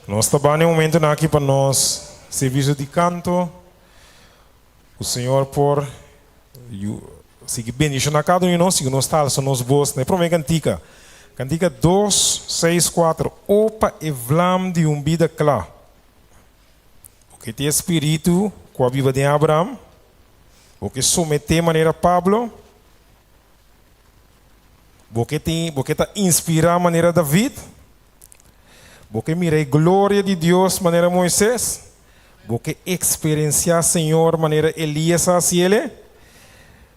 Nós trabalhamos um momento aqui para nós serviço de canto. O Senhor por seguir bendição na cada um de nós, seguir nós tal, são nós boas, né? Promete cantica. Cantica 2, 6, 4. Opa e vlam de vida clara. Porque tem espírito com a vida de Abraão. Porque submeter maneira Pablo. Porque está inspirar maneira David. Porque mirei glória de Deus maneira Moisés. Porque experienciar Senhor maneira Elias assim ele.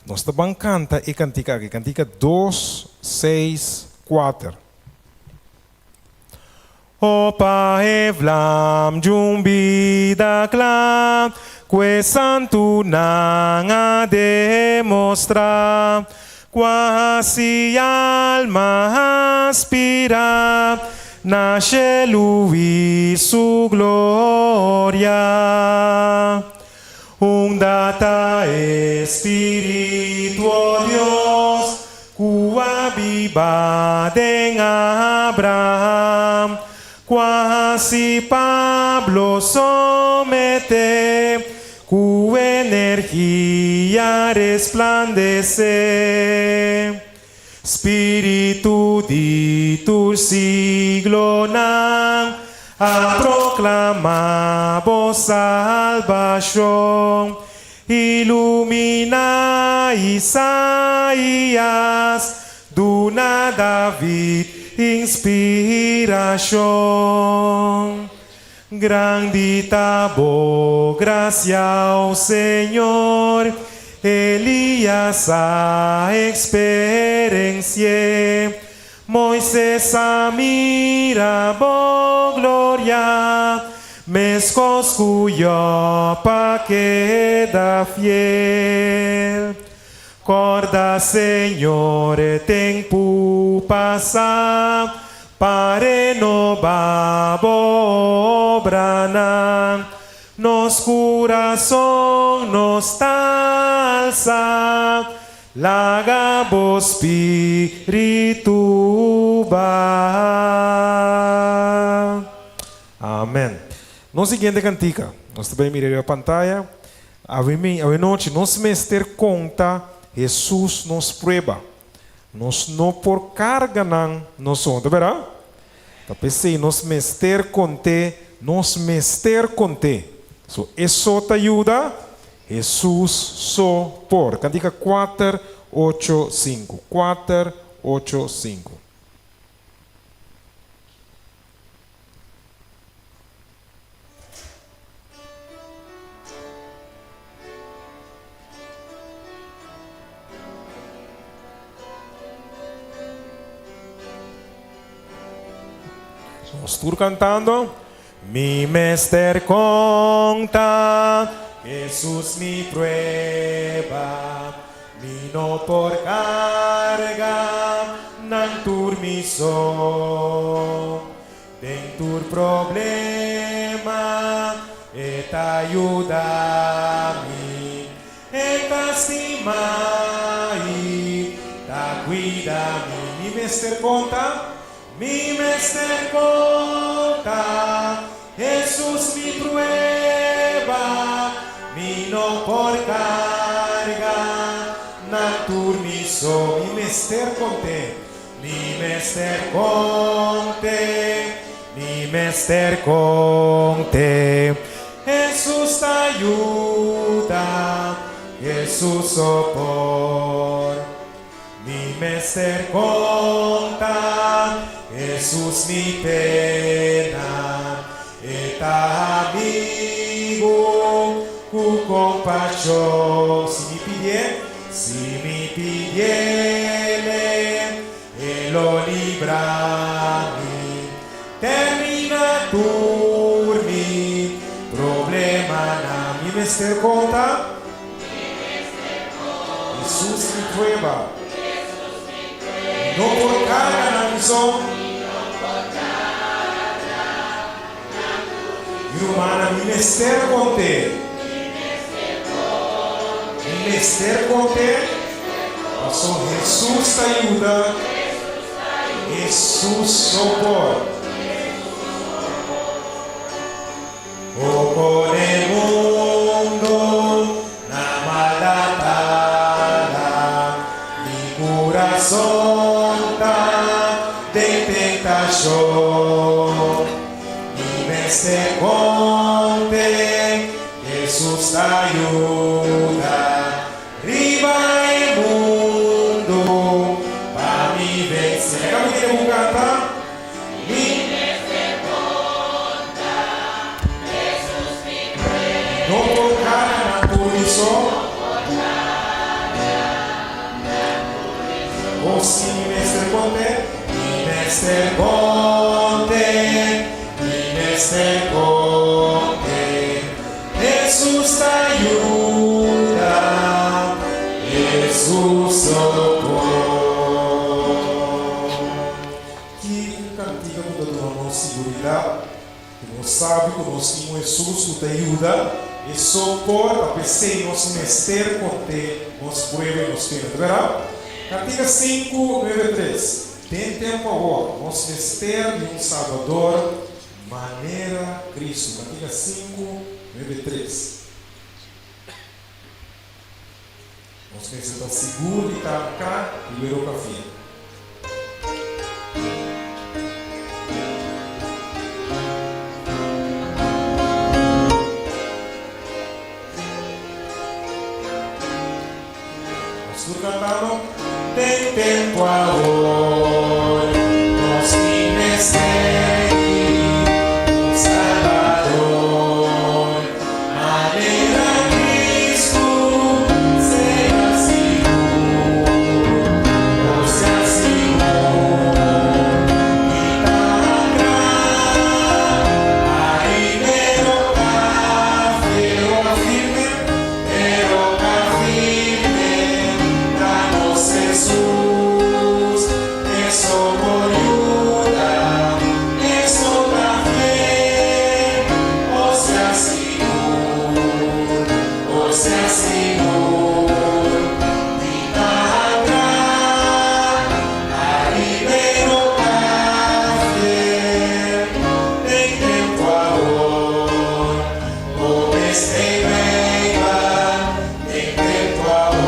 Nós também canta e cantica aqui. Cantica 2, 6, 4. Opa evlam jumbida clam, que santo nang demonstra, quasi alma aspira, nasce lui su gloria. Un data espíritu Dios, cua viva en Abraham, quasi Pablo somete, cu energía resplandece. Espíritu di tu siglo nan, a proclamar vos salvación, ilumina Isaías, duna David inspiración. Grandita voz, gracia ao Señor, Elías a experiencié, Moisés a mira bo gloria, mescos cuyo pa queda fiel. Corda Señor tempo passa, para renovar obra na, nos coração nos alça, laga espírito ba. Amém. No siguiente cantica, nós também miramos a pantalla. A noite nós me ter conta, Jesus nos prueba. Nós não por carga não nós somos, tá vendo? Tapi se nós mester conte, nós mester conte. So isso te ajuda. Jesus só por. Cantica 4, 8, 5. 4, 8, 5. Estou cantando. Mi mester conta, Jesus me prueba, mi no por carga, nan tur missão, den tur problema, et ayuda-me, et castima-me, ta cuida-me, mi mester conta. Mi mester conta, Jesus me prueba, mi no por carga, natur missão, mi mester conte, mi mester conte, mi mester conte, Jesus te ajuda, Jesus sopor, mi mester conta, Jesus me pena, et amigo, cu compaixão. Si me pidiere, e lo librami, termina turmi, problema na mi mester conta, Jesus me prueba, no por carga na missão. Humana, mi mester conte. Mi mester conte. Passou Jesus te ajuda. Jesus sopor. con el mundo, la malatala, mi corazón está de tentación, y me se conte, Jesús ayuda, arriba el mundo, para mi vencer. ¿Cómo quiere buscar? No por cara naturizo, o si me serponte, Jesús ayuda, Jesús socorro. Que cantiga nos dá seguridade, que nós sabe que nós temos Jesus que te ajuda. E socorro a PC nosso mestre conte nos prueba e nos pena, verá? Cantiga 5:9-3. Tem tempo agora, nosso mestre e Salvador, maneira Cristo. Cantiga 5:9-3. Nosso mestre está seguro e está cá e virou café. Cantando, tem tempo agora, nós que me segue, Salvador, maneira Cristo, será seguro, seja seguro, e tá aí pero firme, Jesús, eso por ayuda, eso también, o sea seguro, y tendrá, ahí veo café, de tiempo ahora, como este venga, de tiempo ahora.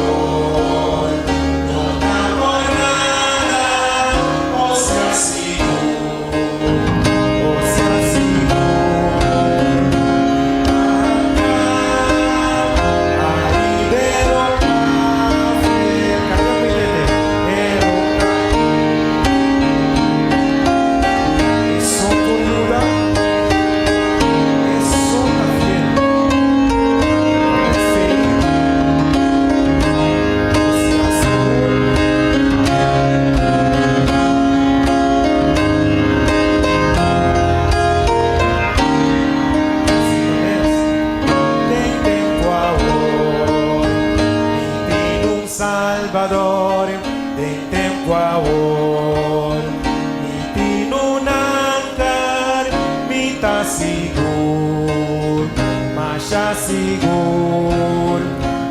Salvador, de tempo agora, mi tino nancar, mi ta seguro, mas já seguro,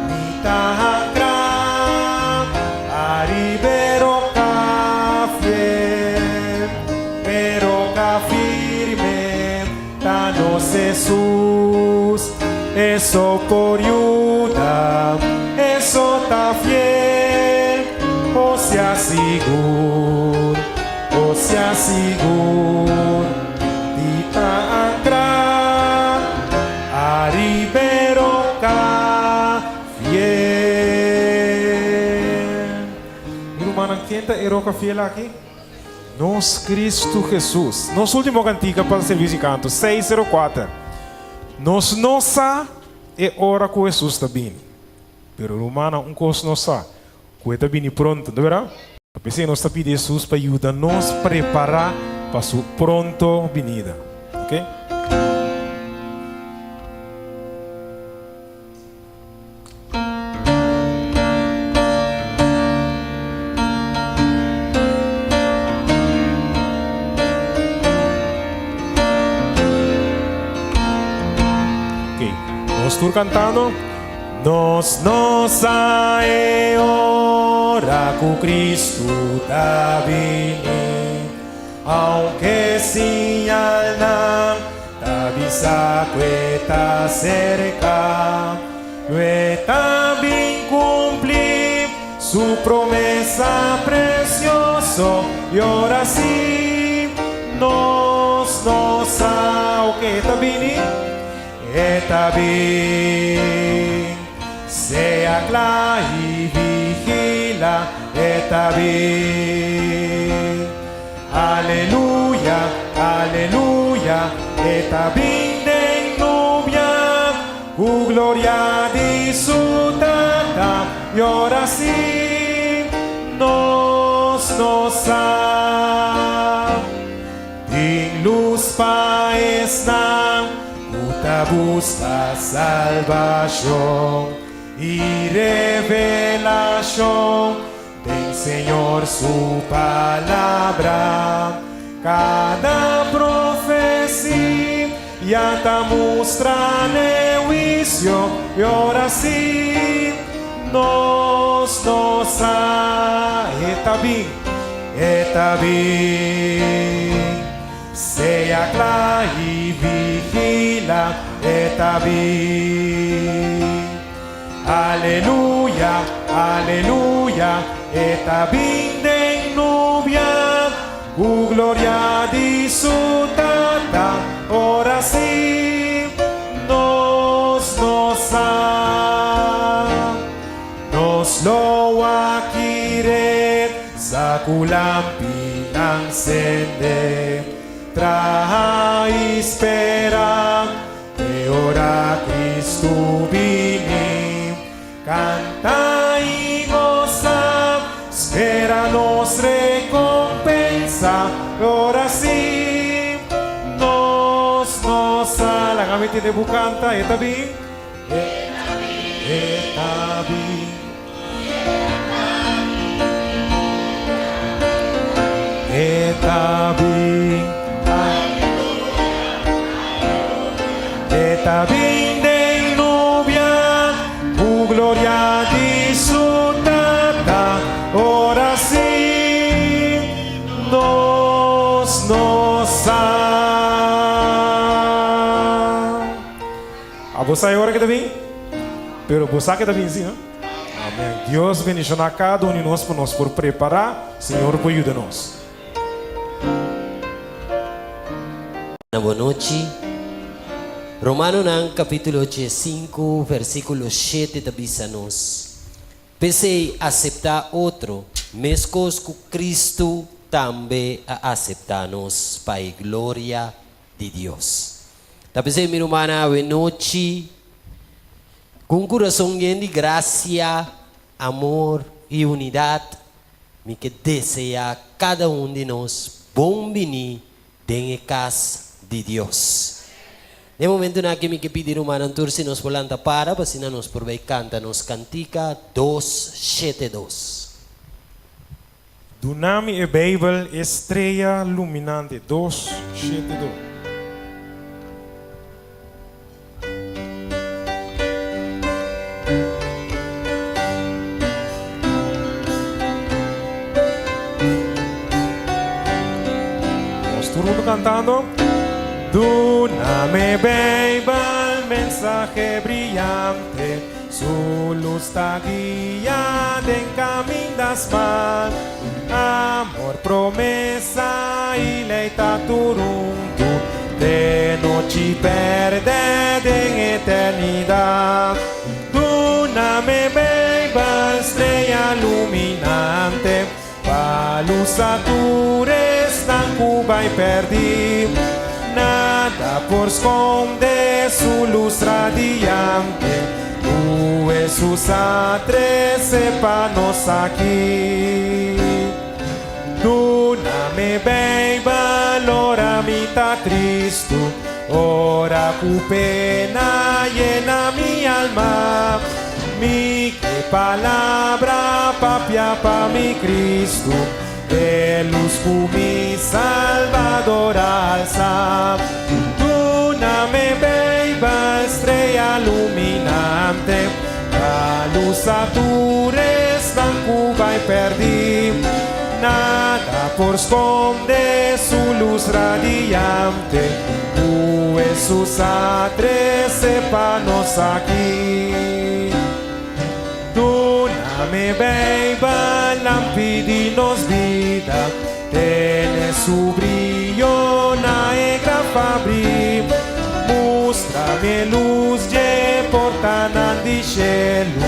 mi ta gran, arribero firme, danos Jesús, eso por ayuda. Eso está fiel, o sea seguro, dita gran, arribero fiel. Irmã, quem era fiel aqui? Nos Cristo Jesus. Nosso último cantiga para o serviço de canto, 604. Nos nossa é hora que Jesus está vindo. Pero humana coisa não sabe. Que está vindo pronto, não verá? A pessoa nós está pedindo Jesus para ajudar-nos a preparar para sua pronto vinda. Ok? Nós estamos cantando. Nossa é hora que Cristo está vindo, aunque señal não avisa que está cerca, está bien cumplir su promesa precioso, y ahora sí nos ha, ok, está bien, sea clara y vigila, está bien, aleluya, aleluya, está bien de novia, gloria disfrutata, y ahora sí nos ha, en luz paesna, puta busca salvación y revelación del Señor su palabra. Cada profecía ya te muestra el juicio, y ahora sí nos ha, está bien, sea clara y vigila, está bien, aleluya, aleluya, está bien de novia, gloria disfrutata, ahora sí nos ha, nos lo adquiere, saculampinan encende, trae espera, de ora Cristo vini, canta y goza, espera nos recompensa, ahora sí nos ha, la gamita de bucanta, está bien, está bien, está bien, está bien de novia, gloria disfrutata, ahora sí nos ha. A vos ahora que está bien, pero vos que está bien, sí, ¿no? Amém. Deus bendiga a cada um de nós por preparar. Senhor, ajuda-nos. Boa noite. Romano ng capítulo 5, versículo 7 diz-nos: Pese aceptar outro, mesmo que Cristo também a aceitar-nos para a glória de Deus. Tapos minha irmã, boa noite. Com coração de graça, amor e unidade, me que deseja cada um de nós bom venir em casa de Deus. No momento na que me que pedir uma nantur se nos volanta para na nos por vai canta nos cantica 272. Do nome e Bijbel Estrela Luminante 272. Cantando do nome Bijbel, mensaje brillante, su luz está guiada en camino das mal, amor, promesa y lealtad turuntu, de noche perdida en eternidad. Do nome Bijbel, estrella luminante, a luz atures Cuba y perdí, nada por esconder su luz radiante. Jesús atrece para nos aquí. Tu name bem valora mita Cristo, ora cu pena llena mi alma. Mi que palabra papia pa mi Cristo, de luz cu mi Salvador alza. Tu name beiba estrella luminante, a luz atures dan Cuba y perdí. Nada por esconde su luz radiante. Jesús acrécepanos aquí. Tú me beba, lampidinos vida, tiene su brillo, negra fabri. Mostrame luz, je portanan di cielo.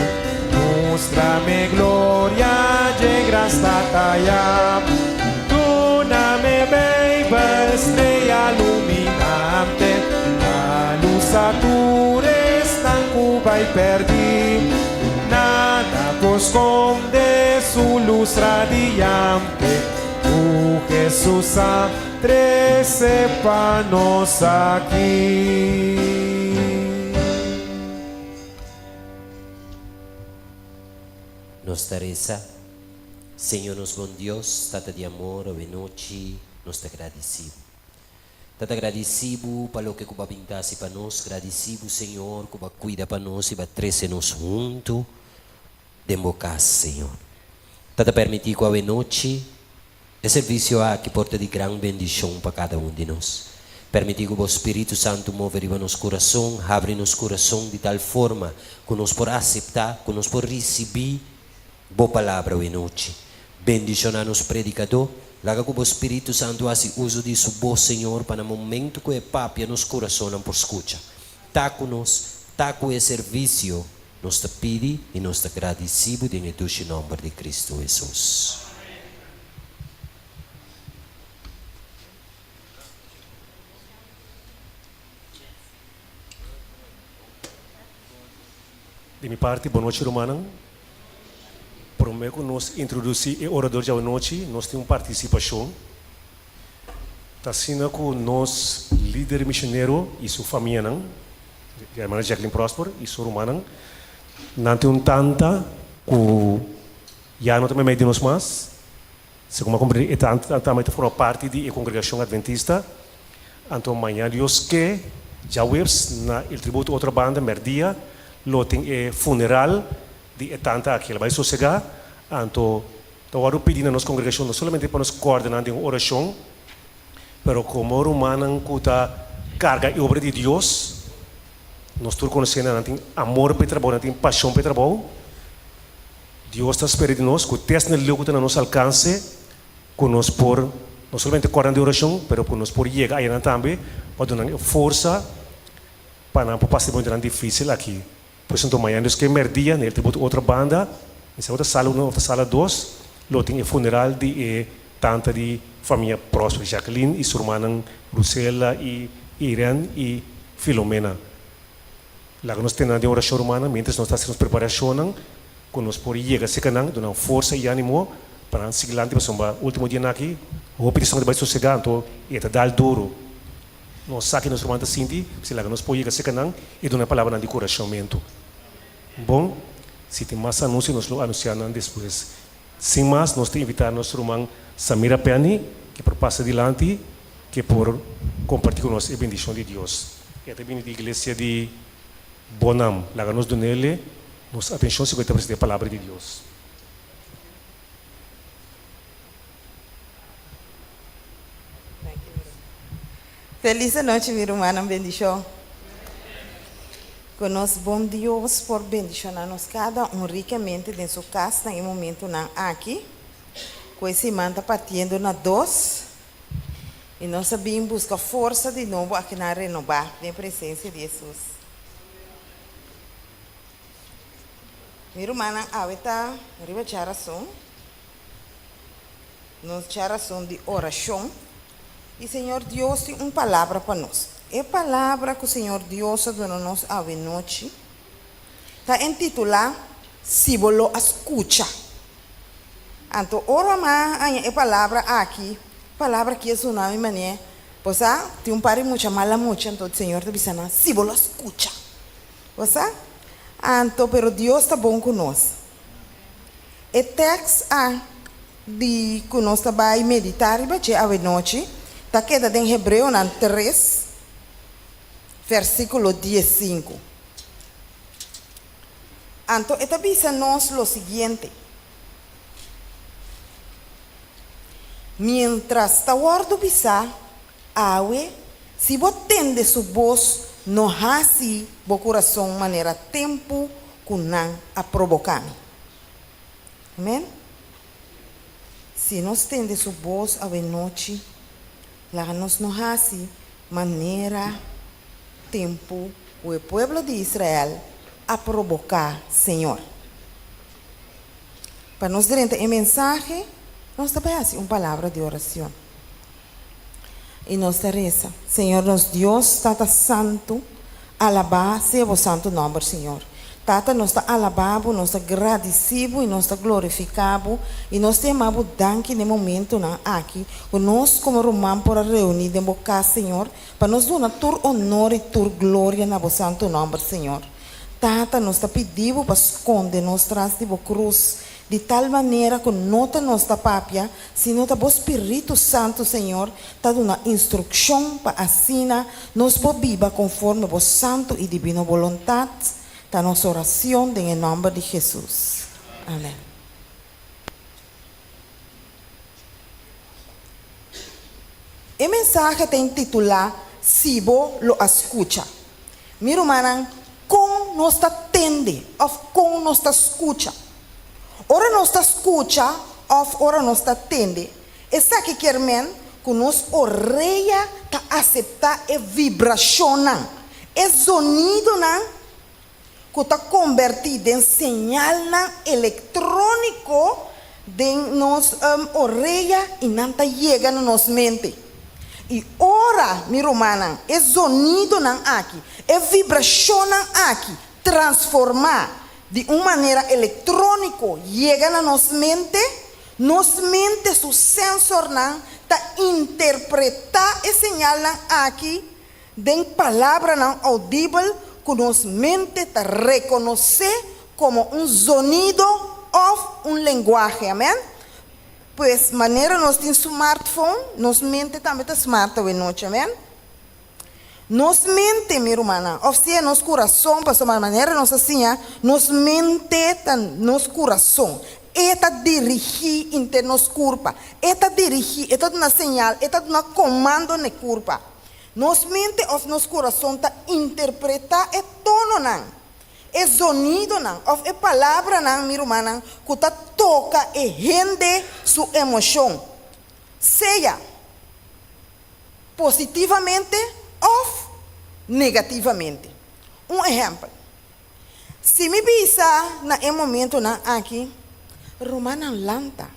Mostrame gloria, je gran stataya. Tu me beba, estrella luminante, la luz ature stancuba y perdí. Nada esconde su luz radiante. Jesús, acrécepanos aquí. Nostra reza, Senhor, nos bom Deus, tata de amor, ove noite, nos te agradecido. Tata agradecido pelo que cuba pintasse para nós, agradecido, Senhor, cuba cuida para nós e vai trazer nos junto, dembocar, Senhor. Tata permitir que ove noite, é serviço aqui porta de grande bendição para cada um de nós. Permitir que o Espírito Santo move em nosso coração, abre nosso coração de tal forma que nós por aceitar, que nós por receber boa palavra hoje noite. Bendicionar nos predicador, laga que o Espírito Santo hace uso disso, bom Senhor, para o momento que é papia nos coração não por escuta. Tá com nós, tá com o serviço, nos te pedi e nos te agradecido em nome de Cristo Jesus. De minha parte, boa noite, Romana. Prometo que nós introduzir o orador de noite, nós temos participação. Está sendo com nós, líder missionário e sua família, a irmã Jacqueline Prosper e sua Romana. Não tem tanta que já não tem mais de nós mais. Segundo a compreender, também forma parte da congregação adventista. Então, amanhã, Deus que já vemos na el tributo outra banda, merdia, lo tem funeral de tanta aqui, ela vai sossegar. Então, estou pedindo a nossa congregação não somente para nos coordenar em oração, mas como romana que está carga e obra de Deus, nós estamos conhecendo, não tem amor para trabalho, não tem paixão para trabalho. Deus está esperando de nós, que o teste no que está no nosso alcance, que nós por não somente coordenar de oração, mas que nós por chegar aí também, para dar força para não passar muito difícil aqui. Por isso, amanhã, nós queremos merdia, né? Tributo outra banda, essa outra sala 2, lá tem o funeral de tanta de família Próspera, Jacqueline e sua irmã Lucela e Irene e Filomena. Lá nós temos a oração romana, mientras nós estamos preparando, que nós podemos chegar a se canang, dando força e ânimo para seguir lá, para o último dia aqui, a petição de baixo sossegar, então, é dar duro. Nós saque nos irmãos assim, se lá nós podemos chegar a se canang e dar a palavra de encorajamento. Bom, se tem mais anúncios, nós vamos anunciar depois. Sem mais, nós temos que invitar nosso irmão Samira Penny, que por passar adiante, que por compartilhar com nós a bendição de Deus. E também da igreja de Bonam, lá nós damos nele, nossa atenção 50% da palavra de Deus. Feliz noite, minha irmã, bendição. Que nós, bom Deus, por bendicionar-nos cada um ricamente em sua casa, em momento aqui. Com esse manto está partindo na 2. E nós sabemos buscar força de novo aqui na renovar, em presença de Jesus. Minha irmã, a está arriba de oração. Nós oração de oração. E Senhor Deus tem uma palavra para nós. A palavra que o Senhor Deus deu-nos a noite está intitulada "Se você escuta". Então, ora mais a palavra aqui, palavra que é o nome mané, pois tem um pare muita mala muita, então o Senhor está dizendo "Se você escuta". Pois então, pero Deus está bom conosco. O texto de que nós vai meditar a noite está quedado em Hebreu 3, versículo 15. Então, está dizendo-nos o seguinte: mientras ta guardo bisa, awe, si vos tende su voz, no hasi bo corazón manera tempo kunan a provocar. Amén. Si nos tende su voz a noche, la nos no hasi manera tempo o pueblo de Israel a provocar, Señor. Para nos durante el mensaje, nos também assim uma palavra de oração. E nós reza, Senhor, nosso Deus, Tata Santo, alabado seja o santo nome, Senhor. Tata, nós está alabado, nós está agradecido e nós está glorificado e nós te amamos danke no momento aqui. Nós como romano por reunir em boca, Senhor, para nos dar tur honor e tur glória na o santo nome, Senhor. Tata, nós está pedindo para esconder nós traz de cruz de tal maneira que não está nossa papia, sino está o Espírito Santo, Senhor, está dando uma instrução para assinar, nós viva conforme a santo e divina vontade, está nossa oração em nome de Jesus. Amém. O mensagem tem titulado "Si vos lo escucha". Mi hermana, com nos atende, ou com nos escucha. Ora nos escucha, ou ora nos atende. Essa que quer que nos orelha ta aceptar e vibração, e sonido que está convertido em sinal eletrônico de nos orelha e não chega na nossa mente. E ora, minha irmã, é sonido aqui, é vibração aqui, transformar de uma maneira eletrônica, chega na nossa mente, seu sensor está interpretar esse sinal aqui, de palavra audível, que nossa mente está reconhecer como sonido ou linguagem, amém? Pues, maneira nós temos smartphone, nossa mente também está smart hoje noite, amém? Nos mente, minha irmã, ou seja, nosso coração, para uma maneira, nossa assim, nos mente, nosso coração, está dirigir entre nos corpo, está dirigir, está dando sinal, está dando comando na corpo. Nos mente, ou nosso coração, está interpretar e tono, e sonido, ou e palavra, minha irmã, que está toca e rende sua emoção, seja positivamente ou negativamente. Um exemplo. Se me bisa na momento aqui, Romana lanta.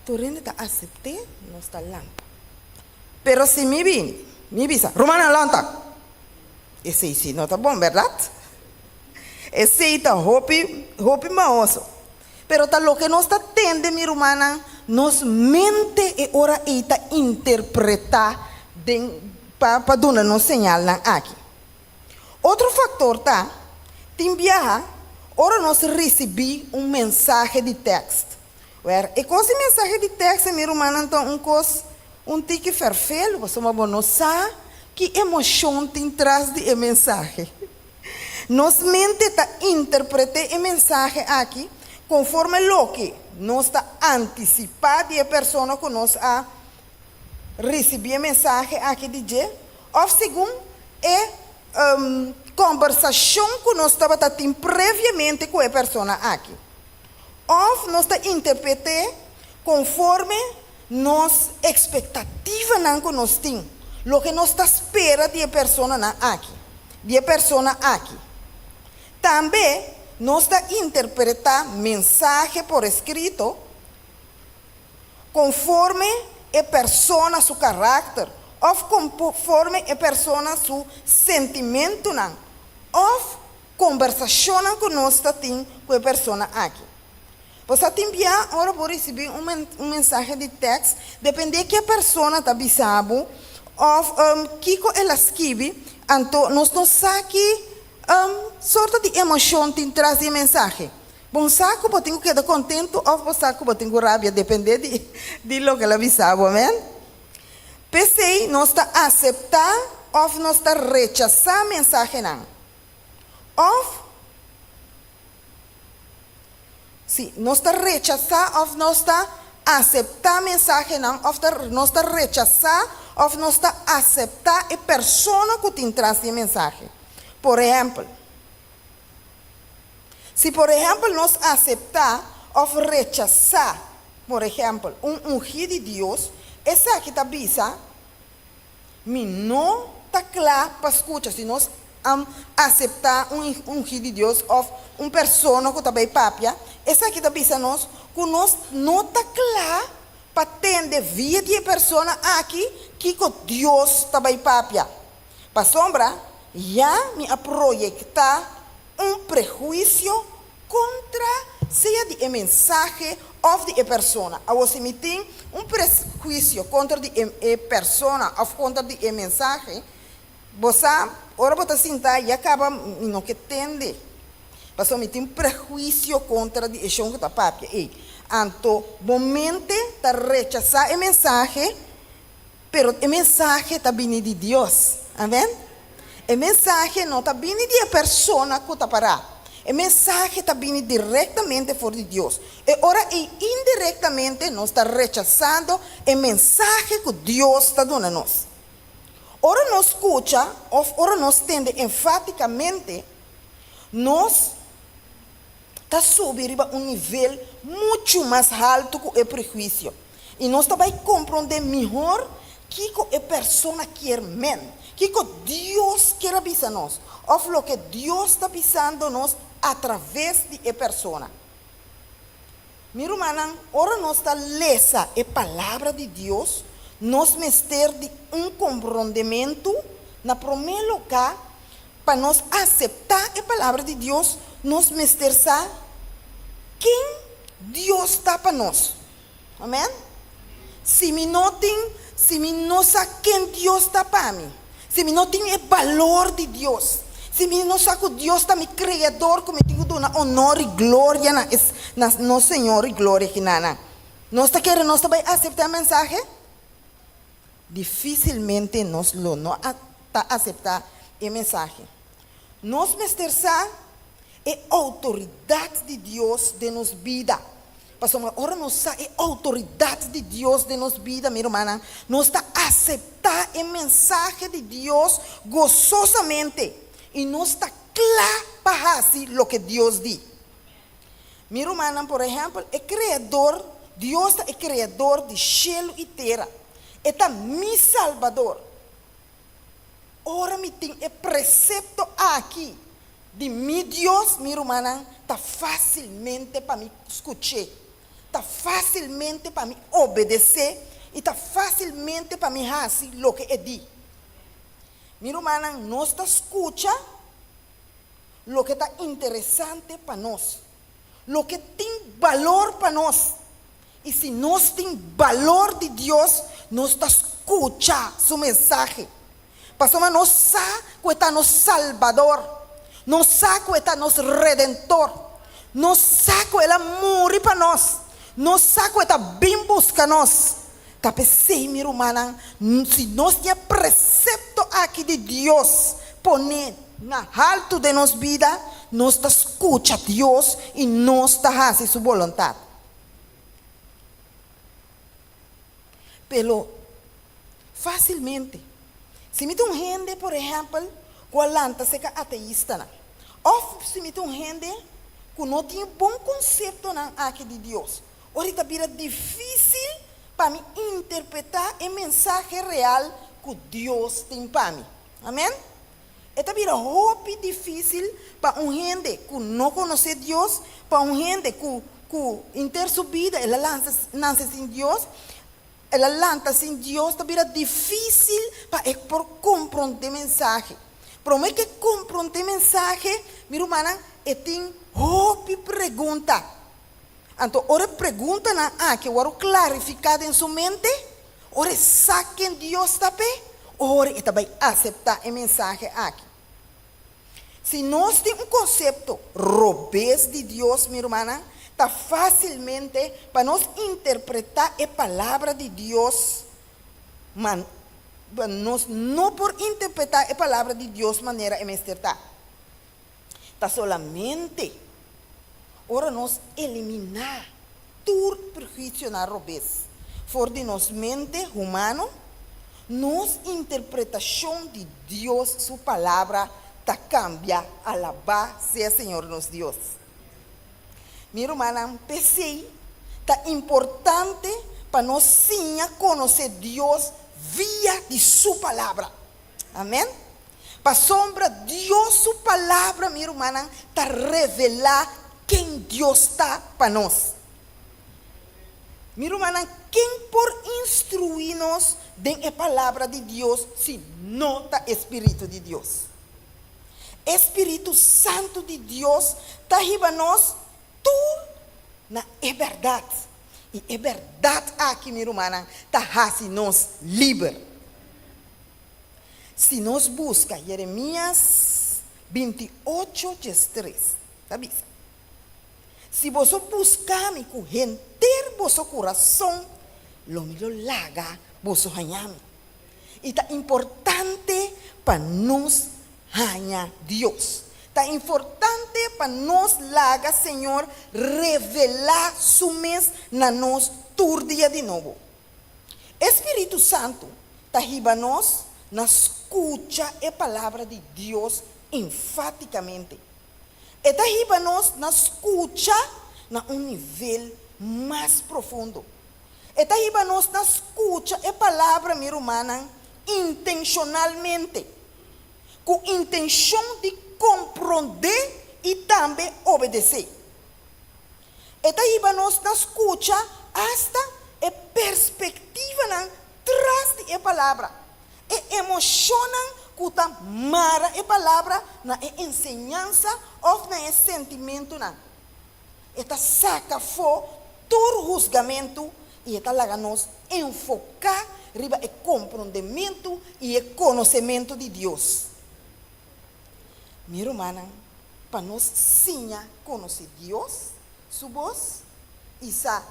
Tu rende ta aceitar, não está lanta. Pero se me bisa, Romana lanta. Esse sim não está bom, verdade? Esse está hopi maoso. Pero ta lo que nos está tende, minha irmã, nos mente e ora está interpretar para dar nos sinal aqui. Outro fator tá, tem viajar, ora nós recebi mensagem de texto. E com esse mensagem de texto, minha irmã, então tique ferfelo, você não sabe que emoção tem atrás de mensagem. Nos mente está interpretar a mensagem aqui, conforme o que nós está antecipado a pessoa que nós a receber a mensagem aqui de dia, ou segundo conversação que nós estava tendo previamente com a pessoa aqui. Ou nós está interpretando conforme nossa expectativa que nós temos, o que nós está espera de a pessoa aqui. Também nós está interpretando mensagem por escrito conforme a pessoa, seu caráter, ou conforme a pessoa, seu sentimento, ou conversação que nós está tendo com a pessoa aqui. Você tem enviar, agora vou receber mensagem de texto, depende de que a pessoa está bisabo, ou que ela escreve, então nós não sabemos sorte de emoção tem traz a mensagem. Bom saco, eu tenho que estar contente, ou bom saco, eu tenho rabia, depende de lo que ela bisabo, amém? Pensei, nós está aceitar, ou nós está rechazar a mensagem, ou se nós está rechazar, ou nós está aceptar mensaje não, of nós está rechazar, of nós está aceitar a pessoa que tem traz de mensagem. Por exemplo, se por exemplo nós aceitar of rechazar, por exemplo, ungido de Deus, essa aqui está bisa, me não está claro para escutar, se nós aceitar ungido de Deus of pessoa que está bem papia, essa aqui está bisa nós, que nós não está claro para atender vida de pessoa aqui que Deus está bem papia. Para sombra, já me projetar prejuízo contra seja de mensagem ou de pessoa. A você me tem prejuízo contra de pessoa ou contra de mensagem, você, ora você sentar e acaba não que entende. Passou me tem prejuízo contra de chão que está papia. Anto, momento está rechazar a mensagem, pero a mensagem está vindo de Deus. Amém? A mensagem não está vindo de pessoa que está parada. A mensagem está vindo diretamente por de Deus. E ora, indiretamente, nós está rechazando a mensagem que Deus está dando a nós. Ora, nós escuta, ora, nós tende enfaticamente, nós está subir a nível muito mais alto que o prejuízo. E nós também compreender melhor que a pessoa quer mesmo. Que Deus quer avisar nós. Ou o que Deus está avisando nós através de a pessoa. Meu irmão, ora nós está lesa a palavra de Deus, nós mestre de compreendimento, na primeiro lugar, para nós aceitar a palavra de Deus, nós mestre sabe quem Deus está para nós. Amém? Se me não sabe quem Deus está para mim, se me não tem o valor de Deus, se me não sabe que Deus está meu criador, que me tenho dado honor e glória no Senhor e glória que nana. Nós está querendo, nós também aceitar a mensagem? Dificilmente nós não aceitar a mensagem. Nós mestersa é autoridade de Deus de nos vida. Pastor, ora nós sabe a autoridade de Deus de nos vida, minha irmã. Nós está aceitar a mensagem de Deus gozosamente. E nós está claro para fazer o que Deus diz. Minha irmã, por exemplo, é criador, Deus é criador de céu e terra. É meu Salvador. Ora me tem o precepto aqui de meu Deus, minha irmã, está facilmente para me escutar. Está facilmente para me obedecer. E está facilmente para me fazer o que é dito. Minha irmã, nós está escuta o que está interessante para nós. O que tem valor para nós. E se nós tem valor de Deus, nós está escuta sua mensagem. Pastor, nós sabe que está nosso Salvador. Nós sabe que está nosso Redentor. Nós sabe que Ele morreu para nós. Nós sabe que está bem busca nós. Tá pensei, minha irmã, se nós temos precepto aqui de Deus, poner na alto de nossa vida, nós está escuta Deus e nós está fazendo sua vontade. Pero facilmente, se me tem gente, por exemplo, que alanta se ateísta, ou se me tem gente que não tem bom conceito aqui de Deus, ahorita vira difícil para me interpretar a mensagem real que Deus tem para mim. Amém? Esta vira muito difícil para gente que não conhece Deus, para gente que inter sua vida, ela lança sem Deus, ela lança sem Deus, esta vira difícil para compreender a mensagem. Para mim que compreender a mensagem, minha irmã, tem uma pergunta. Então, ora pergunta que eu quero clarificar em sua mente, ora sabe quem Deus está bem, ora e também aceitar a mensagem aqui. Se nós temos conceito robês de Deus, minha irmã, está facilmente para nós interpretar a palavra de Deus, mas nós não por interpretar a palavra de Deus de maneira emesterta. Está solamente ora nós eliminar tur perjuicio na robes. For de nos mente humano, nos interpretación de Dios, su palabra, ta cambia a la base, Señor nos Dios. Mi hermana, pensei, ta importante para nós sim conhecer Deus via de sua palavra. Amém? Para sombra Deus, sua palavra, minha irmã, está revelar quem Deus está para nós. Minha irmã, quem por instruir-nos em a palavra de Deus, se não está Espírito de Deus. Espírito Santo de Deus está riba nós tudo na verdade. E é verdade aqui, minha irmã, está fazendo nós livres. Se nós buscamos Jeremias 28, 3, sabe? Se você buscar me com inteiro vosso coração, lo melhor laga vosso ganhame. E está importante para nós ganhar Deus. Está importante para nós laga, Senhor, revelar su mes na nós todo dia de novo. Espírito Santo está riba nós na escuta a palavra de Deus enfaticamente. Está riba nós na escuta na nível mais profundo. Está riba nós na escuta a palavra, minha irmã, intencionalmente, com intenção de compreender e também obedecer. Está aí nós na escuta hasta a perspectiva traz de a palavra. E emocionam que está mara a palavra na ensinança ou na sentimento. Está saca fora todo julgamento e está lá nós enfocar riba o compreendimento e o conhecimento de Deus. Minha irmã, para nós sim conhecer Deus, sua voz, e sa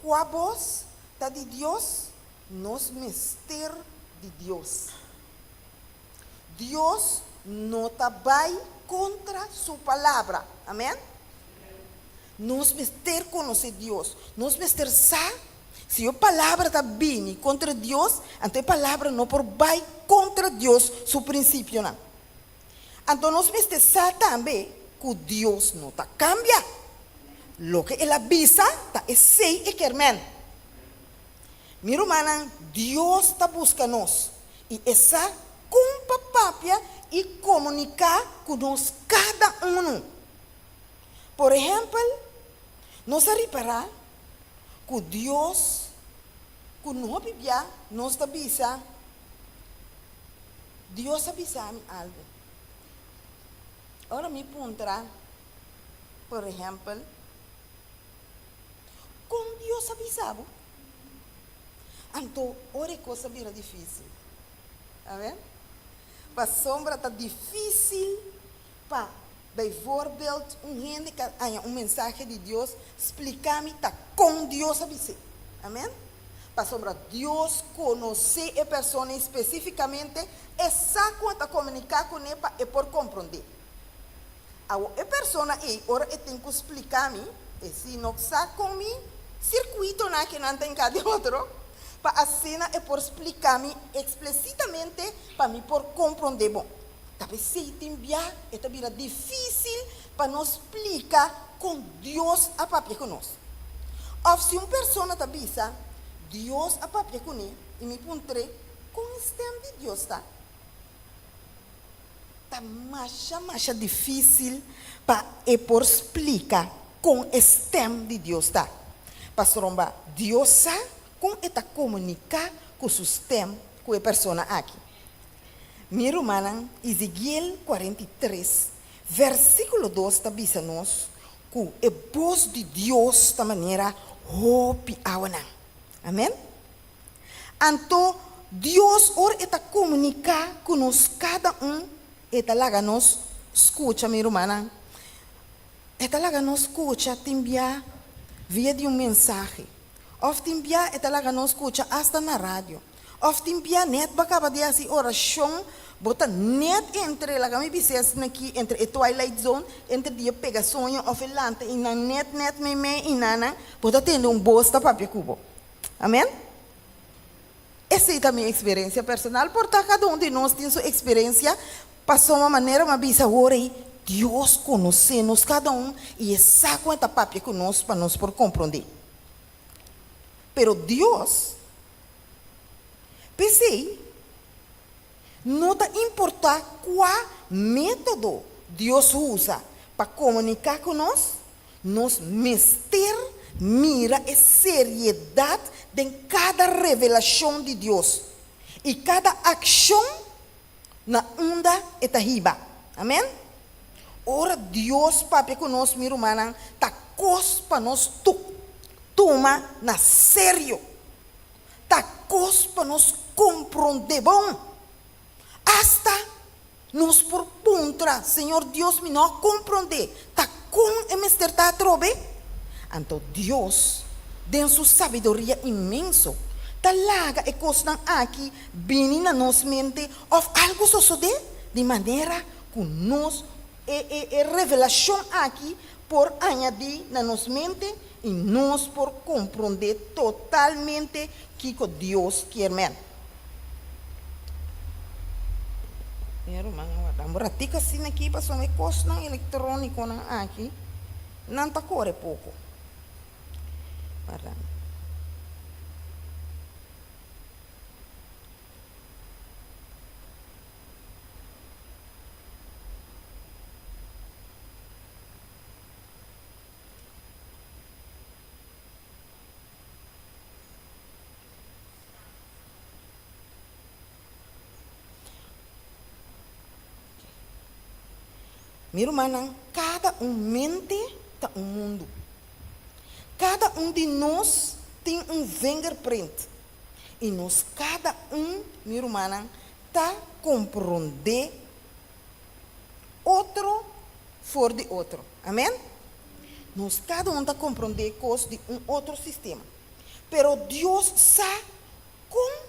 qual voz está de Deus, nos mistério de Deus. Deus não vai contra sua palavra, amém? Nos mistério conhecer Deus, nos mistério sa, se a palavra está bem contra Deus, então a palavra não por vai contra Deus, seu princípio não. Então nós precisamos também que Deus não está cambia. Lo que Ele avisa está sei e quer men. Minha irmã, Deus está buscando nós e essa cumpa papia e comunicar com nós cada um. Por exemplo, nós reparar que Deus, que não Bíblia, nos avisa, Deus avisa-me algo. Ora me perguntará, por exemplo, como Deus avisava? Então, ora coisa vira difícil. Amém? Para sombra está difícil para, bijvoorbeeld, gente que tenha mensagem de Deus, explicar-me tá com Deus avisar. Amém? Para sombra, Deus conhecer a pessoa especificamente, é só quando comunicar com ela e por compreender. A pessoa aí, ora, tem que explicar-me, e se não sabe como circuito que não tem cada outro, para assim é por explicar-me explicitamente, para mim por compreender. Bom, talvez se enviar, é também difícil para nos explicar com Deus a papel conosco. Ou se uma pessoa avisa, Deus a papel conosco, e me perguntei, como está de Deus, tá? Está mais difícil para por explicar com o sistema de Deus, tá? Pastor Romba, Deus sabe como está comunicar com o sistema, com a pessoa aqui. Minha irmã, Ezequiel 43, versículo 2, está dizendo-nos que a voz de Deus da maneira hope awana. Amém? Então, Deus ora está comunicar com nós cada eta laga nos escuta, minha irmã. Eta laga nos escuta, te envia via de mensagem. Ou te envia, eta laga nos escuta hasta na rádio. Of timpia net bakaba dia si oração, bota net entre la kami bises naki entre a twilight zone, entre dia pega sonho of elante ina net me inana, bota tendo bosta papia cubo. Amém? Essa é a minha experiência personal, portanto cada de nós tem sua experiência, passou uma maneira, uma bisa ora Deus conhece-nos cada e sabe quanta papia que nós para nós por compreender. Pero Deus, pensei, não está importa qual método Deus usa para comunicar com nós mister mira a seriedade de cada revelação de Deus e cada ação na onda etahiba. Amém? Ora Deus papi conosco, minha irmã, tá cos para nós toma na sério. Tá cos para nós compreender bom. Hasta nos por contra, Senhor Deus me não compreender. Tá com mister tá trobe. Então Deus, em sua sabedoria imenso, tá larga e coisa aqui, bem na nossa mente, of algo sucede de maneira que nós revelação aqui por añadir na nossa mente e nós por compreender totalmente que Deus quer mesmo. Minha irmã, vamos ratica assim aqui para uma coisa eletrônica aqui, não tá corre pouco. Para. Minha irmã, cada mente está um mundo. Cada de nós tem fingerprint. E nós, cada minha irmã, está compreender outro for de outro. Amém? Nós, cada está compreender coisas de outro sistema. Pero Deus sabe como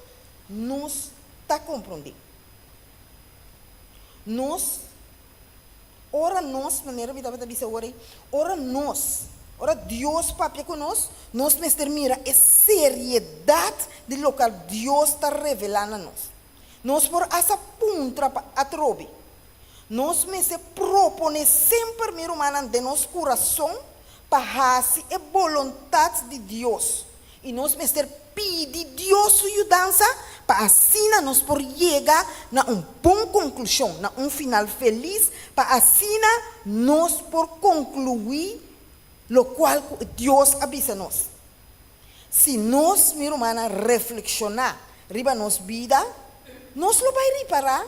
nós está compreendendo. Ora maneira vida bisa ora Deus papi conosco, nós mira a seriedade de local Deus está revelando a nós. Nós por essa puntra a trobe. Nós se propõe sempre minha irmã de nosso coração para fazer a vontade de Deus. E nós pedir Deus sua ajuda para assim nós por chegar na boa conclusão, na final feliz, para assim nós por concluir lo qual Deus avisa nós. Se nós, minha irmã, reflexionar riba nossa vida, nós lo vai reparar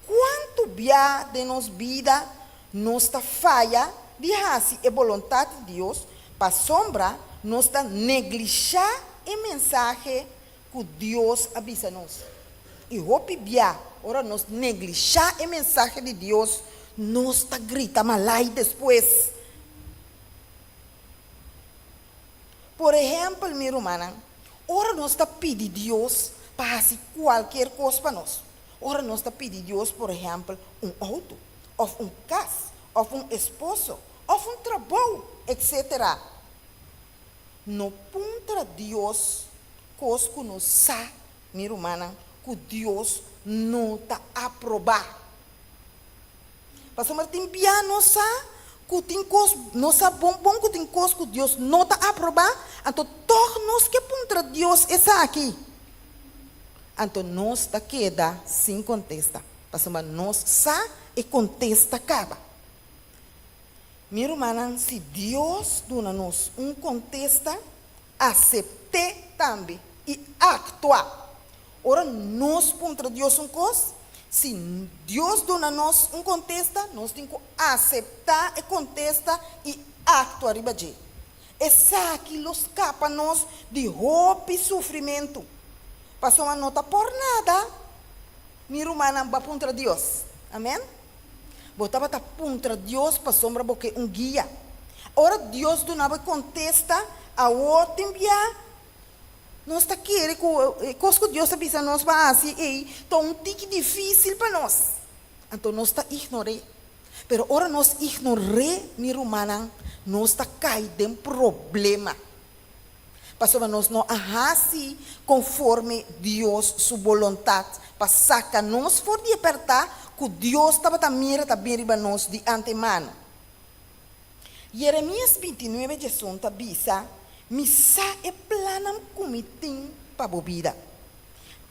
quanto bia de nossa vida nós está falha de fazer a vontade de Deus, para sombra nós está negligenciar a mensagem que Deus avisa nós. E hope bia, ora nós negligenciar a mensagem de Deus, nós está grita malai depois. Por exemplo, minha irmã, ora nós está pedindo Deus para fazer qualquer coisa para nós. Ora nós está pedindo Deus, por exemplo, auto, ou casa, ou esposo, ou trabalho, etc. No contra Deus, coisa que nós sabemos, minha irmã, que Deus não está aprovar. Pastor Martim, bia não sabe que tem coisa, não sabe bom que tem coisa que Deus não está aprovar, então todos nós que contra Deus está aqui. Então nós está queda sem contesta. Pastor Martim, nós sabe e contesta acaba. Minha irmã, se Deus dá-nos contesta, aceite também e actuar. Ora, nós contra Deus coisa, se Deus dá-nos contesta, nós temos que aceitar e contesta e actuar. Essa aqui nos escapa nós de roupa e sofrimento. Passou uma nota por nada, minha irmã, vai contra Deus. Amém? Botava tá contra Deus para sombra porque guia. Ora Deus do nada contesta a outro enviar Nós está querendo que coisa que Deus avisa nós para assim, tá um tique difícil para nós. Então nós está ignorando. Pero ora nós ignoramos, minha irmã, nós está caindo em problema. Pastor, nós não agimos conforme Deus, sua vontade, para sacar nós fora de apertar, que Deus estava a mirar também para nós de antemano. Jeremias 29, 18, avisa, misa é planam comitim para a vida.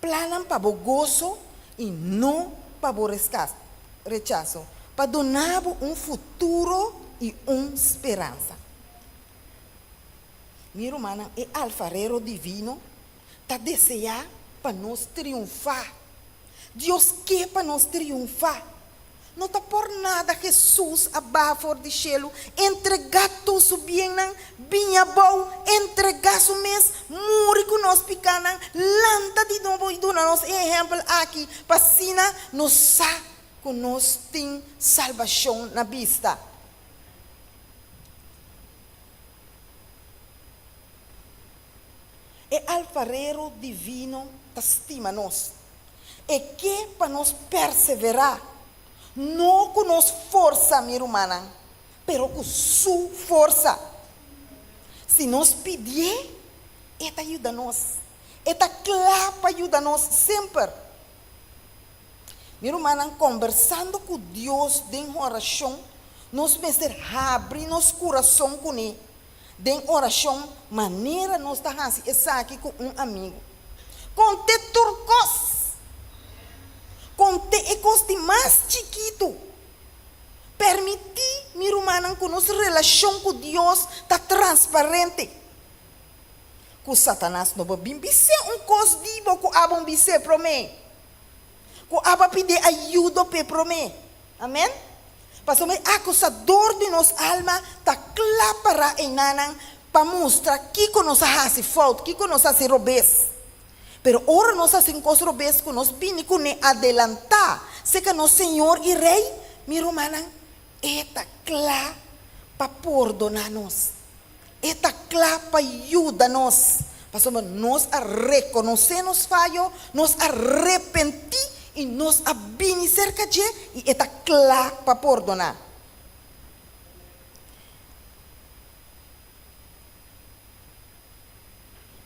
Planam para o gozo e não para o rechazo. Para donar futuro e esperança. Minha irmã, é alfarero divino, está desejando para nós triunfar. Deus quer para nós triunfar. Não está por nada Jesus abaixo do cielo, entregar todo o bem, vinha bom, entregar o mês, morrer com nós pequenos, lanta de novo e dona nós exemplo aqui, para sina nos sa que nós tem salvação na vista. É alfarero divino que estima nós. É que para nós perseverar, não com nossa força, minha irmã, pero com sua força. Se nós pedir, Ele ajuda nós. Ele claro para ajudar nós sempre. Minha irmã, conversando com Deus em oração, nós precisamos abrir nosso coração com Ele. Em oração, maneira nós estamos aqui com um amigo. Conte turcos. Conte e coste mais chiquito. Permitir, minha irmã, que nossa relação com Deus está transparente. Que Satanás não vai ser coisa divo que abam bice para mim. Que aba pedir ajuda para mim. Amém? Pastor, a acusador de nossa alma está claro para enanang para mostrar que nós fazemos falta, que nós fazemos robês. Pero ora nós fazemos coisas robês que nós vimos com adelantar. Se que nosso Senhor e Rei, minha irmã, está claro para perdonar-nos. Está claro para ajudar-nos. Pastor, nós a reconhecer nos falhos, nós arrepentir e nós a vir cerca de e está claro para perdonar.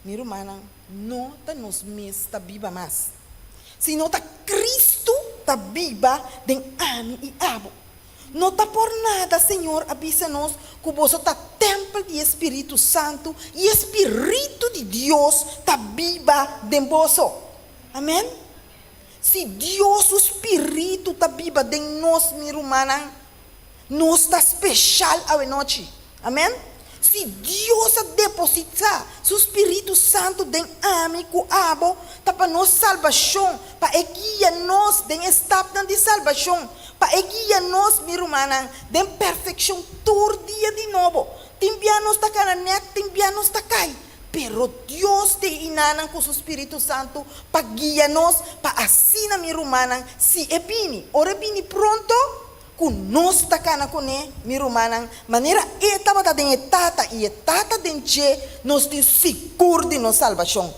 Minha irmã, não está nos mesmos, está viva mais. Se não está Cristo, está viva, tem ame e abo. Não está por nada, Senhor, avisa-nos que você está templo do Espírito Santo e o Espírito de Deus está viva dentro de você. Amém? Se Deus, o Espírito, está viva dentro de nós, minha irmã, nós está especial a noite. Amém? Se Deus a depositar o Espírito Santo dentro de amigo, abo, está para nossa salvação, para guiar nós dentro estado de salvação, para guiar nós, minha irmã, dentro perfeição todo dia de novo. Timbianos está cananeak, timbianos está cai. Pero Deus te inanan com o Espírito Santo para guiar-nos, para assim, minha irmã, se é bem, ora bem pronto, que nós está com ele, minha irmã, maneira etapa da etata e etata dente, nós temos seguro de nossa salvação.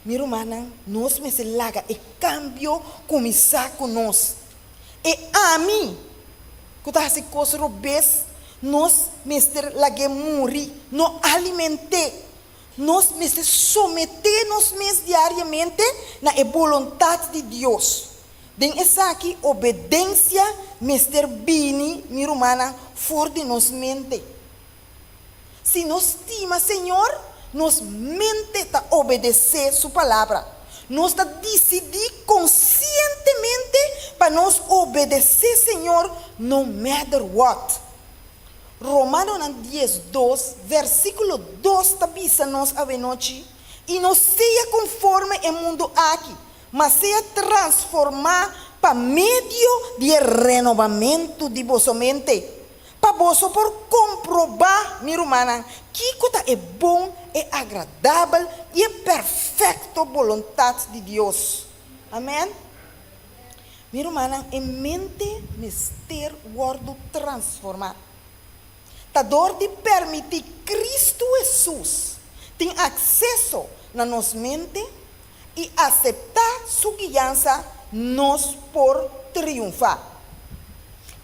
Minha irmã, nós me se laga e cambio começar com nós. E a mim, que está se coisa robês, nós mestre lage morrer, não alimentar, nós mestre someter nos mes diariamente na vontade de Deus. Den essa aqui obediência mestre bini, minha irmã, for de nos mente. Se nós estima Senhor, nós mente tá obedecer sua palavra. Nós tá decidir conscientemente para nós obedecer Senhor, no matter what. Romanos 10:2, versículo 2, avisa-nos a noite, e não seja conforme o mundo aqui, mas seja transformar para meio de renovamento de vossa mente, para vos por comprovar, minha irmã, que coisa é bom, é agradável e é perfeita vontade de Deus. Amém? Minha irmã, em mente, mister guardo transformar. Tá dor de permitir Cristo Jesus te tem acceso na nos mente e aceitar sua guiança nos por triunfar.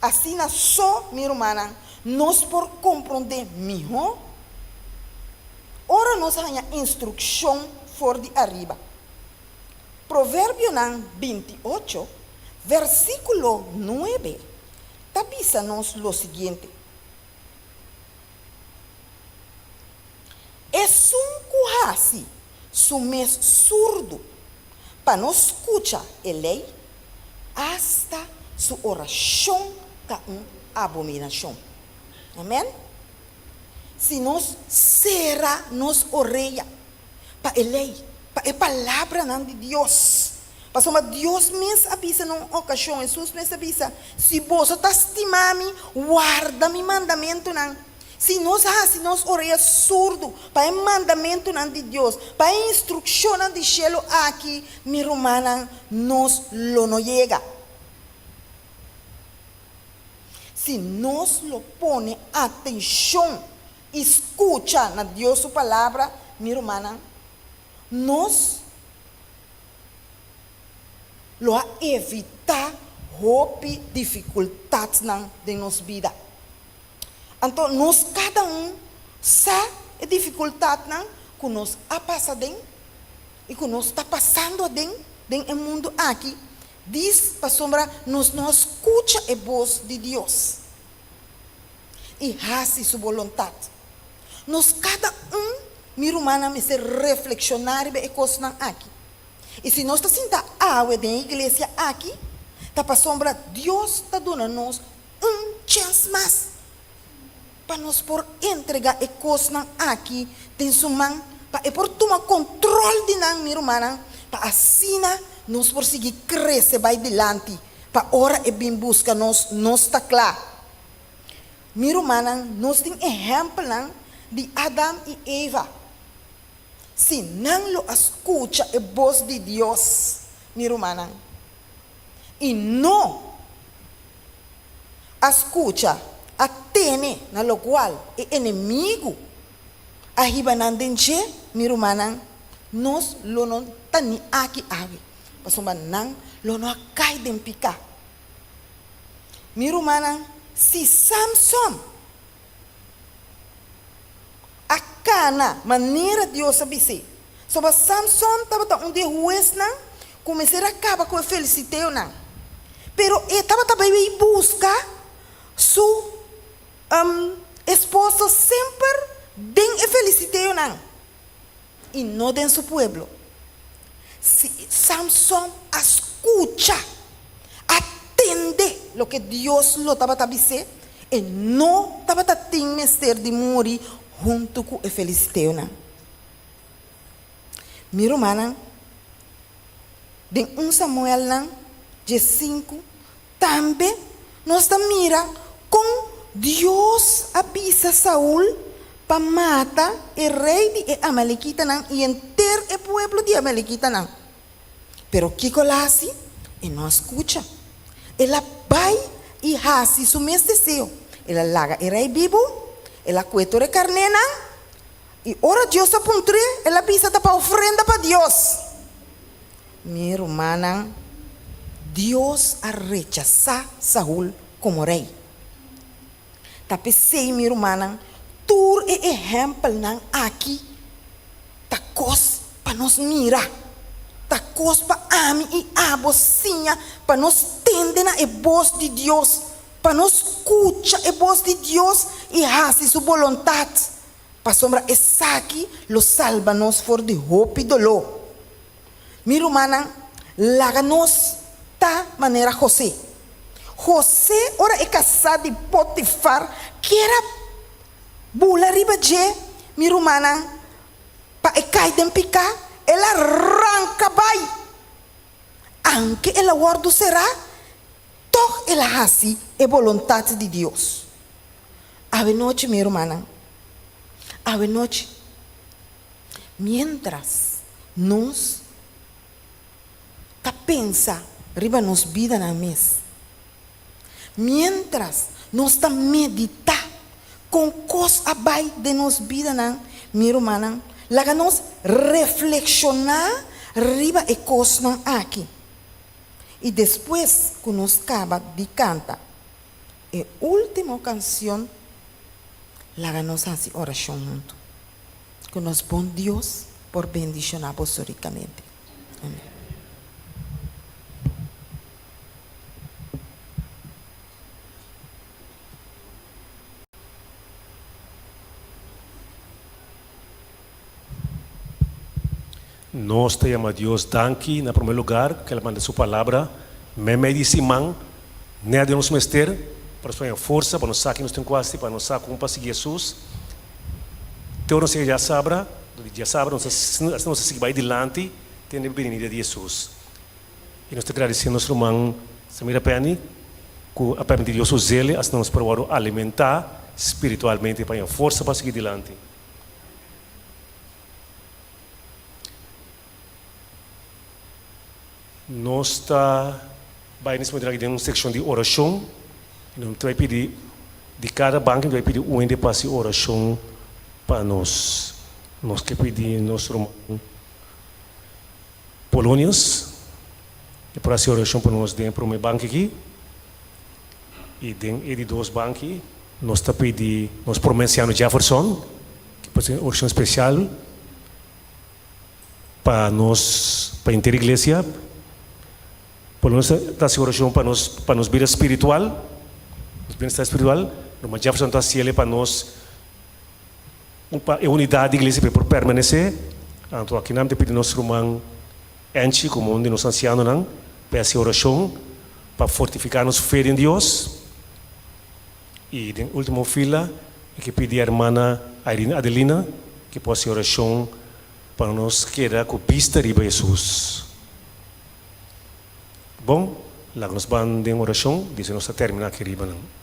Assim, na só, minha irmã, nós por compreender melhor, ora nós ganha instrução for de arriba. Provérbio 28, versículo 9, tabisa-nos lo seguinte: es currasi su mes surdo para não escuchar a lei, hasta su oração está uma abominação. Amém? Se nós será nos orelha para a lei, para a palavra de Deus, para somar Deus mesmo avisa numa ocasião, Jesus mesmo avisa: se você está estimando, guarda mi mandamento não. Se nós orelha surdo para o mandamento de Deus, para a instrução de cielo aqui, mi romana, nos lo no llega. Se nós lo pone atenção, escucha na Deus sua palavra, mi romana, nós lo evitar dificuldades de nossa vida. Então, nós cada sabe a dificuldade que nós a passar e que nós está passando no mundo aqui. Diz para sombra, nós não escuta a voz de Deus e faz sua vontade. Nós cada minha irmã, me se reflexionar e coisas aqui. E se nós está sentado água da igreja aqui, está para sombra, Deus está dando-nos chance mais para nós por entregar a coisa aqui tem sua mão, para por tomar controle de nós, minha irmã, para assim nós por seguir crescer vai dilante, para ora e bem busca nós está claro. Minha irmã, nós tem exemplo de Adão e Eva. Se não lo escuta a voz de Deus, minha irmã, e não escuta atene na lo qual o inimigo arriba na dente, minha irmã, nós lo não tani aqui ave, pasomba não lo não cai dem picar. Minha irmã, se Samson a cana maneira Deus sabe sobre Samson estava dia juiz não começar a acabar com a felicidade não, pero estava também busca su esposo sempre den a felicidade não e não den su pueblo. Se Samson escucha, atende lo que Dios lo estaba diciendo e não estava tendo mister de morrer junto com a felicidade não. Minha irmã, de 1 Samuel não, de 5, também nós mira com Deus avisa Saúl para matar o rei de Amalequita e enterrar o pueblo de Amalequita. Pero que colasi e não escuta. Ela vai e hace su mesmo desejo. Ela laga o rei vivo, ela cueta o carne e ora Deus apuntre, ela pisa para ofrenda para Deus. Minha irmã, Deus a rechazar Saúl como rei. Tapi sei, minha irmã, tu é exemplo aqui, tá cos para nós mirar, tá cos para ami e a bocinha, para nós tender na voz de Deus, para nós escutar a voz de Deus e fazer sua vontade, para sombra essa aqui, lo salva nos for de hope e dolor. Minha irmã, laga-nos da maneira José. José, ora é casado de Potifar, que era bula riba de minha irmã, para e cai de picar, ela arranca vai. Anche ela guardo será, toch ela hace a vontade de Deus. Ave noite, minha irmã, ave noite, mientras nós tá pensa riba nos vida na mesa, mientras nós estamos meditar com coisa abai de nos vida, minha irmã, Láganos reflexionar arriba e cosna aqui. E depois que nos acaba de cantar a última canção, láganos assim oração junto. Que nos bom Deus por bendicionar apostólicamente. Amém. Nós te amamos a Deus, danke, na primeiro lugar, que Ele manda sua palavra, me medisimang, né de nos mester, para sua força, para nos sacar nos quase, para nos sacar para seguir Jesus. Então, nós já sabemos, nós seguimos adiante, tendo a bênção de Jesus. E nós te agradecemos, nosso irmão Samira Penny, que a permitir Deus usar ele, assim nós podemos alimentar espiritualmente para a força para seguir adiante. Nós está nesse momento aqui uma secção de oração. Nós vai pedir de cada banco, vai pedir um de passe oração para nós. Nós que pedir nosso irmão Polônios e para essa oração para nós dentro do meu banco aqui e dentro de dois bancos nós está pedir nós promenciano Jefferson que pode ser uma oração especial para nós para a inteira igreja. Por nós está a oração para nós vida espiritual, bem-estar espiritual. No Jefferson está a para nós a unidade da igreja para permanecer. Então aqui nós pedimos nosso irmão Enchi, como um de nós ancianos, não, para essa oração para fortificar nossa fé em Deus. E na última fila, que pedir a irmã Irene Adelina que possa oração para nós quedar com vista de Jesus. Bom, lá nós vamos em oração, diz nós a terminar aqui riba não.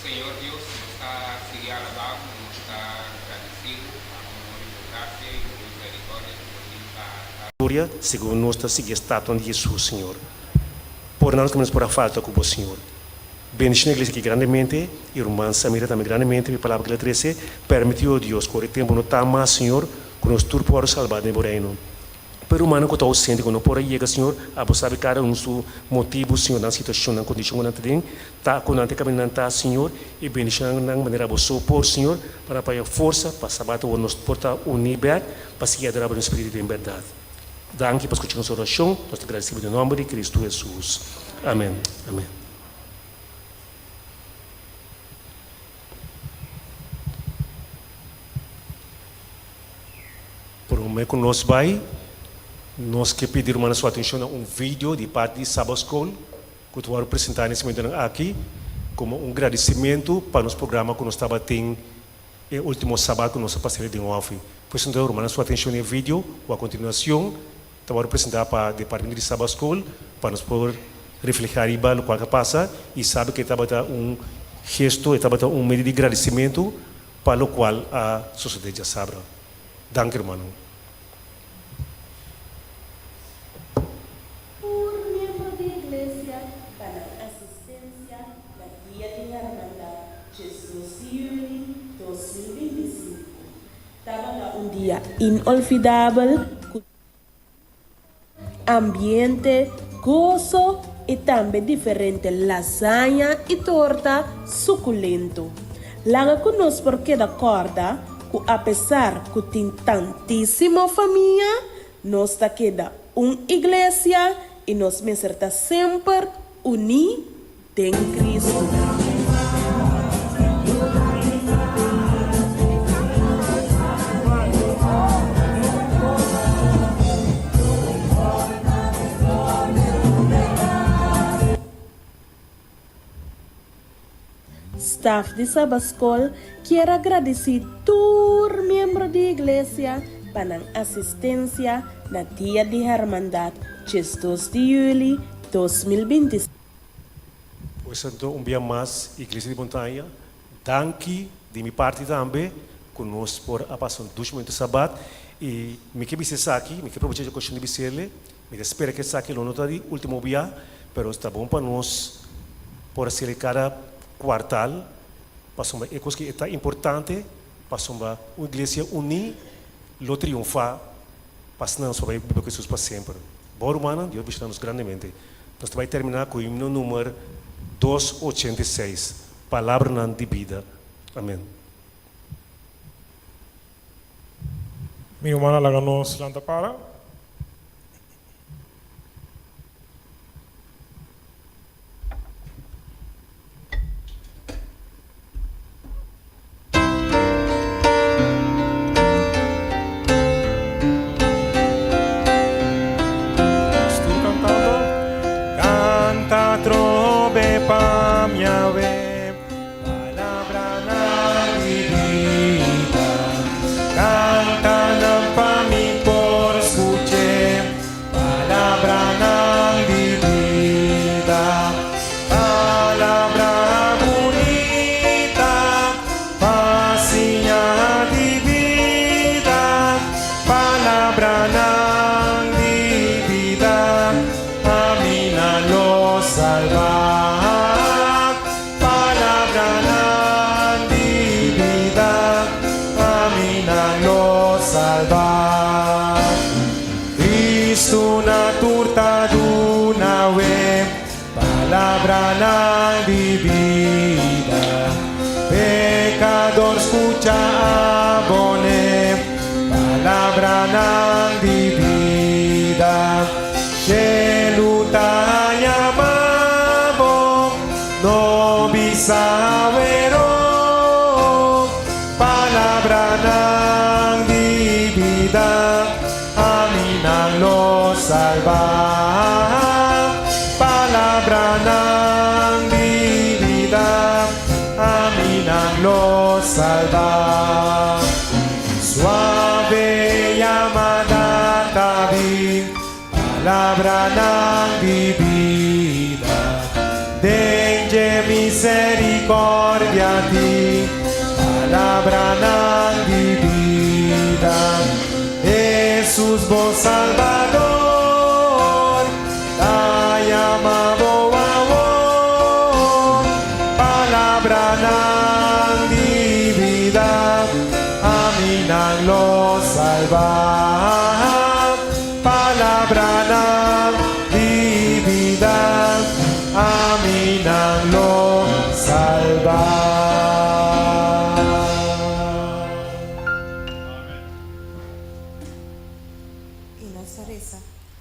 Senhor Deus, está seguir alabado, está agradecido, amor e graça e misericórdia por Glória, segundo nós está seguir a estátua de Jesus, Senhor. Por nós também por a falta com o Senhor. Bendice a igreja aqui grandemente, irmã Samira também grandemente, a palavra que ela trouxe, permitiu Deus, que o tempo não está mais, Senhor, que nós tudo podemos salvar no reino. Pero humano que está ausente, que não pode chegar, Senhor, a você sabe cada um seu motivo, Senhor, na situação, na condição que tem, tá com ante caminhando, tá, Senhor, e bendição na maneira você por, Senhor, para apoiar força, para saber o nosso porta unidade, para seguir adorar no Espírito de verdade. Danke por escutar nossa oração, nós te agradecemos em nome de Cristo Jesus. Amém. Amém. Por um mês conosco vai. Nós queremos pedir uma sua atenção a vídeo de parte de Sabbath School que eu vou apresentar nesse momento aqui como agradecimento para o nosso programa que nós estava tendo o último sábado que nós passamos de novo. Pois então, uma sua atenção no vídeo, com a continuação, eu vou apresentar para o departamento de Sabbath School para nós poder refletir o que passa e sabe que estava gesto, estava meio de agradecimento para o qual a sociedade já sabe. Danke, irmão. Dia inolvidable, ambiente, gozo e também diferente lasanha e torta suculento. Lá conosco porque da corda, que apesar que tem tantíssima família, nós está queda igreja e nós me está sempre unidos em Cristo. Staff de Sabbath School quer agradecer todos os membros da igreja para a assistência na Dia de Hermandad, 2 de julho de 2025. Pois então, dia mais, Igreja de Montanha, danke de minha parte também, conosco por a passar 2 momentos de sábado, e me que bise aqui, me que aproveitar a questão de bisele, me espera que saque lo nota de último dia, pero está bom para nós por ser cada quartal, passamos é coisa que é importante, passamos uma igreja unida, lo triunfar, passando sobre o Jesus para sempre. Boa humana, Deus abençoe-nos grandemente. Nós vamos terminar com o hino número 286, Palavra de Vida. Amém. Minha humana lá nos lanta para. Palabra de vida, de misericordia a ti, palabra de vida, Jesús vos Salvador, la llamado amor, palabra de vida, a mí lo salvar. nossa reza.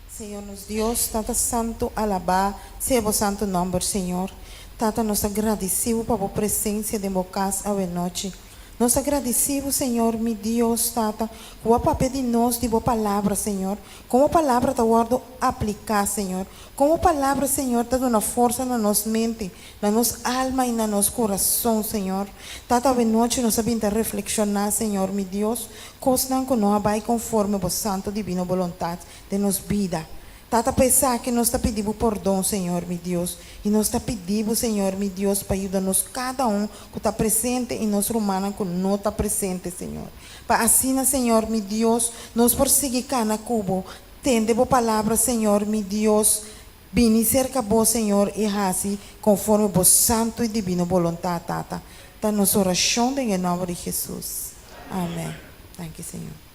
Senhor, nos Deus, Tata Santo, alabá, seja o santo nome, Senhor. Tata, nós agradecemos por a presença de vocês a noite. Nós agradecemos, Senhor, meu Deus, Tata, com o papel de nós, de boa palavra, Senhor. Com a palavra da guarda aplicar, Senhor. Com a palavra, Senhor, está dando força na nossa mente, na nossa alma e na nosso coração, Senhor. Tata, a noite nós sabemos reflexionar, Senhor, meu Deus, coisas que não vai conforme a santo divina vontade de nossa vida. Tata, pensar que nós está pedindo perdão, Senhor, meu Deus. E nós está pedindo, Senhor, meu Deus, para ajudar-nos cada que está presente e nós romana que não está presente, Senhor. Para assim, Senhor, meu Deus, nós prosseguir cá na Cuba. Tende a palavra, Senhor, meu Deus. Vini cerca vos, Senhor, e assim, conforme vos santo e divino vontade, Tata. Está nossa oração em nome de Jesus. Amém. Thank you, Senhor.